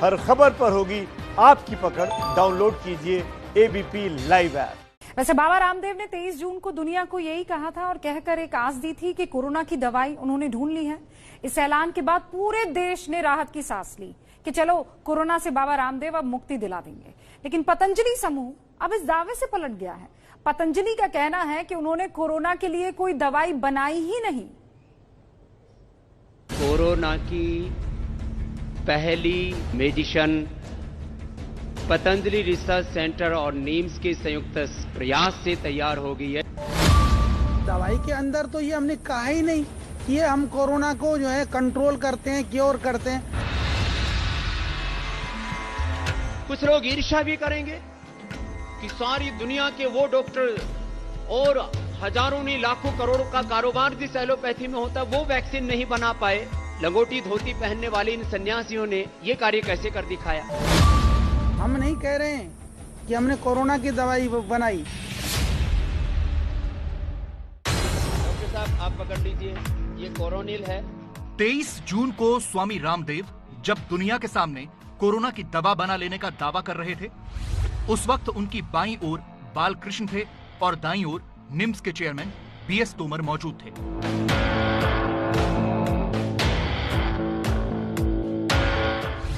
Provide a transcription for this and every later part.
हर खबर पर होगी आपकी पकड़। डाउनलोड कीजिए एबीपी लाइव ऐप। वैसे बाबा रामदेव ने 23 जून को दुनिया को यही कहा था और कहकर एक आस दी थी कि कोरोना की दवाई उन्होंने ढूंढ ली है। इस ऐलान के बाद पूरे देश ने राहत की सांस ली कि चलो कोरोना से बाबा रामदेव अब मुक्ति दिला देंगे। लेकिन पतंजलि समूह अब इस दावे से पलट गया है। पतंजलि का कहना है कि उन्होंने कोरोना के लिए कोई दवाई बनाई ही नहीं। कोरोना की पहली मेडिसिन पतंजलि रिसर्च सेंटर और नीम्स के संयुक्त प्रयास से तैयार हो गई है। दवाई के अंदर तो ये हमने कहा ही नहीं कि ये हम कोरोना को जो है कंट्रोल करते हैं, क्योर करते हैं। कुछ लोग ईर्ष्या भी करेंगे कि सारी दुनिया के वो डॉक्टर और हजारों नहीं लाखों करोड़ों का कारोबार जिस एलोपैथी में होता वो वैक्सीन नहीं बना पाए। लंगोटी धोती पहनने वाले इन सन्यासियों ने ये कार्य कैसे कर दिखाया। हम नहीं कह रहे हैं कि हमने कोरोना की दवाई बनाई। डॉक्टर साहब आप पकड़ लीजिए, ये कोरोनिल है। 23 जून को स्वामी रामदेव जब दुनिया के सामने कोरोना की दवा बना लेने का दावा कर रहे थे, उस वक्त उनकी बाईं ओर बालकृष्ण थे और दाईं ओर निम्स के चेयरमैन बीएस तोमर मौजूद थे।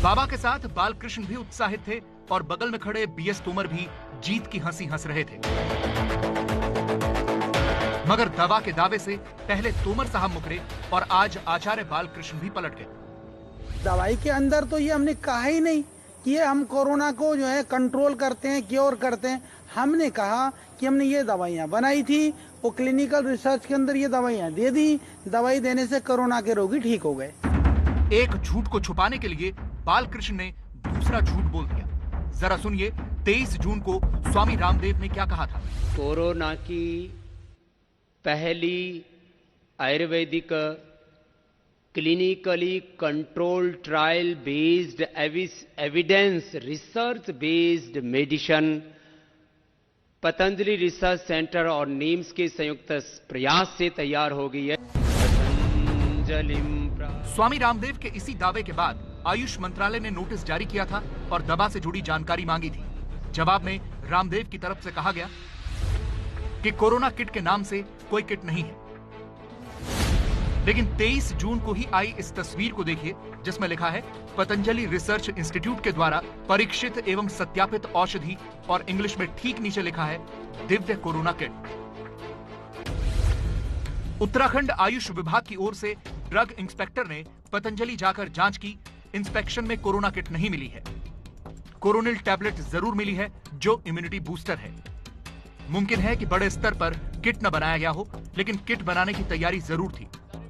बाबा के साथ बालकृष्ण भी उत्साहित थे और बगल में खड़े बीएस तोमर भी जीत की हंसी हंस रहे थे। मगर दवा के दावे से पहले तोमर साहब मुकरे और आज आचार्य बालकृष्ण भी पलट गए। दवाई के अंदर तो ये हमने कहा ही नहीं कि ये हम कोरोना को जो है कंट्रोल करते हैं, क्योर करते हैं। हमने कहा कि हमने ये दवाइयां बनाई थी, वो क्लिनिकल रिसर्च के अंदर ये दवाइयां दे दी। दवाई देने से कोरोना के रोगी ठीक हो गए। एक झूठ को छुपाने के लिए बालकृष्ण ने दूसरा झूठ बोल दिया। जरा सुनिए 23 जून को स्वामी रामदेव ने क्या कहा था। कोरोना की पहली Ayurvedic clinically control trial based evidence research based medicine Patanjali research centre और नीम्स के संयुक्त प्रयास से तैयार हो गई है। स्वामी रामदेव के इसी दावे के बाद आयुष मंत्रालय ने नोटिस जारी किया था और दवा से जुड़ी जानकारी मांगी थी। जवाब में रामदेव की तरफ से कहा गया कि कोरोना किट के नाम से कोई किट नहीं है। लेकिन 23 जून को ही आई इस तस्वीर को देखिए जिसमें लिखा है पतंजलि रिसर्च इंस्टीट्यूट के द्वारा परीक्षित एवं सत्यापित औषधि और इंग्लिश में ठीक नीचे लिखा है दिव्य कोरोना किट। उत्तराखंड आयुष विभाग की ओर से ड्रग इंस्पेक्टर ने पतंजलि जाकर जांच की। इंस्पेक्शन में कोरोना किट नहीं मिली है। कोरोनिल टैबलेट जरूर मिली है जो इम्यूनिटी बूस्टर है। मुमकिन है कि बड़े स्तर पर किट न बनाया गया हो, लेकिन किट बनाने की तैयारी जरूर थी।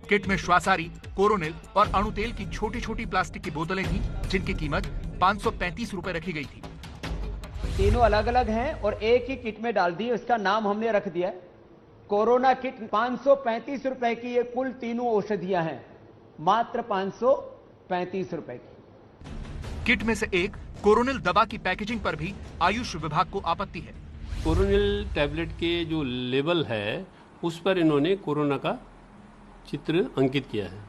किट में श्वासारी, कोरोनिल और अणुतेल की छोटी छोटी प्लास्टिक की बोतलें थी जिनकी कीमत 535 रुपए रखी गई थी। तीनों अलग अलग हैं और एक ही किट में डाल दी। उसका नाम हमने रख दिया कोरोना किट। 535 रुपए की ये कुल तीनों औषधियां हैं, मात्र 535 रुपए की। किट में से एक कोरोनिल दवा की पैकेजिंग पर भी आयुष विभाग को आपत्ति है। कोरोनिल टैबलेट के जो लेबल है उस पर इन्होंने कोरोना का चित्र अंकित किया है,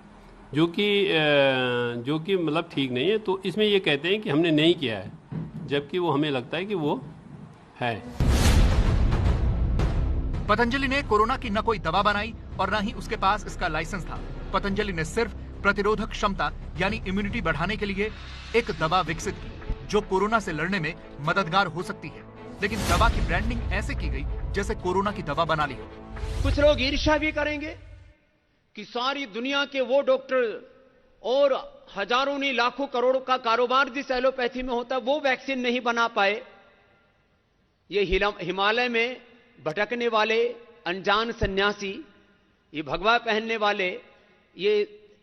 जो कि मतलब ठीक नहीं है। तो इसमें ये कहते हैं कि हमने नहीं किया है, जबकि वो हमें लगता है कि वो है। पतंजलि ने कोरोना की न कोई दवा बनाई और न ही उसके पास इसका लाइसेंस था। पतंजलि ने सिर्फ प्रतिरोधक क्षमता यानी इम्यूनिटी बढ़ाने के लिए एक दवा विकसित की जो कोरोना से लड़ने में मददगार हो सकती है। लेकिन दवा की ब्रांडिंग ऐसे की गई जैसे कोरोना की दवा बना ली हो। कुछ लोग ईर्ष्या भी करेंगे कि सारी दुनिया के वो डॉक्टर और हजारों नहीं लाखों करोड़ों का कारोबार जिस एलोपैथी में होता वो वैक्सीन नहीं बना पाए। ये हिमालय में भटकने वाले अनजान सन्यासी, ये भगवा पहनने वाले, ये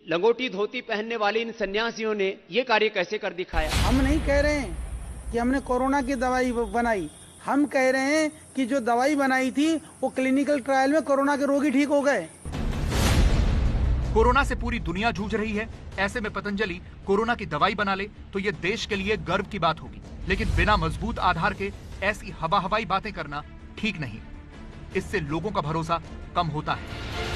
लंगोटी धोती पहनने वाले इन सन्यासियों ने ये कार्य कैसे कर दिखाया। हम नहीं कह रहे हैं कि हमने कोरोना की दवाई बनाई। हम कह रहे हैं कि जो दवाई बनाई थी वो क्लिनिकल ट्रायल में कोरोना के रोगी ठीक हो गए। कोरोना से पूरी दुनिया जूझ रही है। ऐसे में पतंजलि कोरोना की दवाई बना ले तो ये देश के लिए गर्व की बात होगी। लेकिन बिना मजबूत आधार के ऐसी हवाई बातें करना ठीक नहीं। इससे लोगों का भरोसा कम होता है।